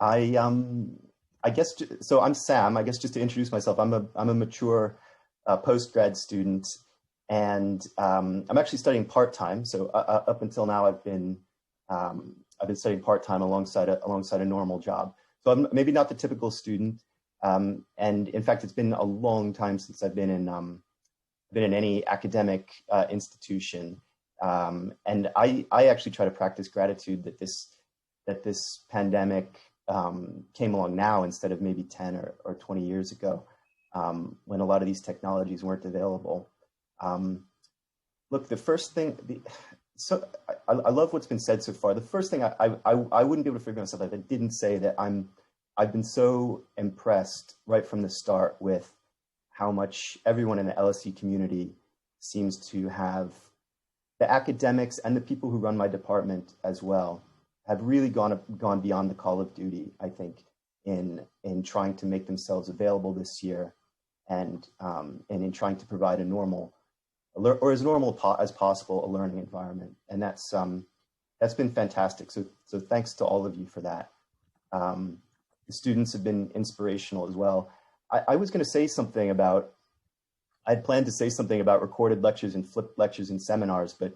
I guess so. I'm Sam. I guess just to introduce myself, I'm a mature postgrad student, and I'm actually studying part time. So up until now, I've been studying part time alongside a normal job. So I'm maybe not the typical student, and in fact, it's been a long time since I've been in any academic institution. And I actually try to practice gratitude that this pandemic came along now instead of maybe 10 or 20 years ago, when a lot of these technologies weren't available. Look, the first thing, I love what's been said so far. The first thing I wouldn't be able to figure myself out if I didn't say that I've been so impressed right from the start with how much everyone in the LSE community seems to have, the academics and the people who run my department as well, have really gone beyond the call of duty, I think, in trying to make themselves available this year, and in trying to provide a normal, or as normal as possible, a learning environment. And that's been fantastic. So thanks to all of you for that. The students have been inspirational as well. I was going to say something about, I'd planned to say something about recorded lectures and flipped lectures and seminars, but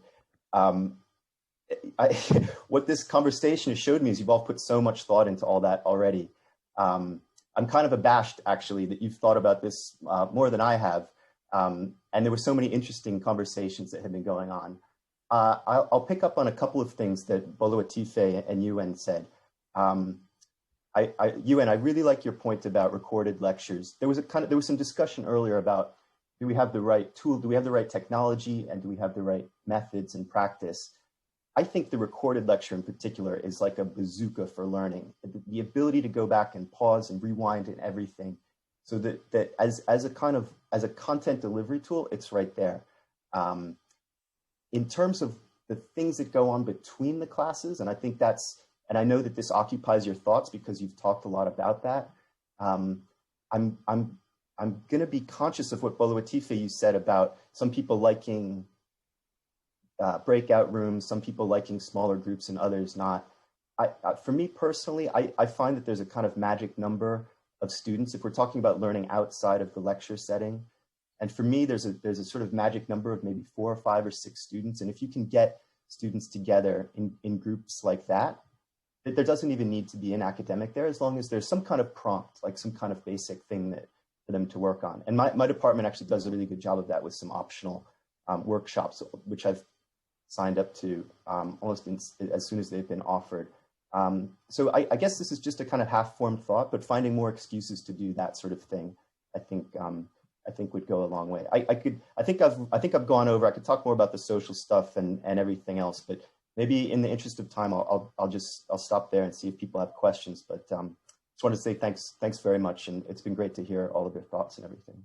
what this conversation has showed me is you've all put so much thought into all that already. I'm kind of abashed, actually, that you've thought about this more than I have. And there were so many interesting conversations that have been going on. I'll pick up on a couple of things that Bolo Atife and Yuen said. Yuen, I really like your point about recorded lectures. There was some discussion earlier about, do we have the right tool? Do we have the right technology? And do we have the right methods and practice? I think the recorded lecture in particular is like a bazooka for learning. The ability to go back and pause and rewind and everything, so that as a content delivery tool, it's right there. In terms of the things that go on between the classes, and I think and I know that this occupies your thoughts because you've talked a lot about that. I'm going to be conscious of what Bolo Atife you said about some people liking breakout rooms, some people liking smaller groups and others not. For me personally, I find that there's a kind of magic number of students if we're talking about learning outside of the lecture setting. And for me, there's a sort of magic number of maybe 4 or 5 or 6 students. And if you can get students together in groups like that, there doesn't even need to be an academic there, as long as there's some kind of prompt, like some kind of basic thing for them to work on. And my department actually does a really good job of that with some optional workshops, which I've signed up to almost as soon as they've been offered. So I guess this is just a kind of half-formed thought, but finding more excuses to do that sort of thing, I think would go a long way. I think I've gone over. I could talk more about the social stuff and everything else, but maybe in the interest of time, I'll stop there and see if people have questions. But just want to say thanks very much, and it's been great to hear all of your thoughts and everything.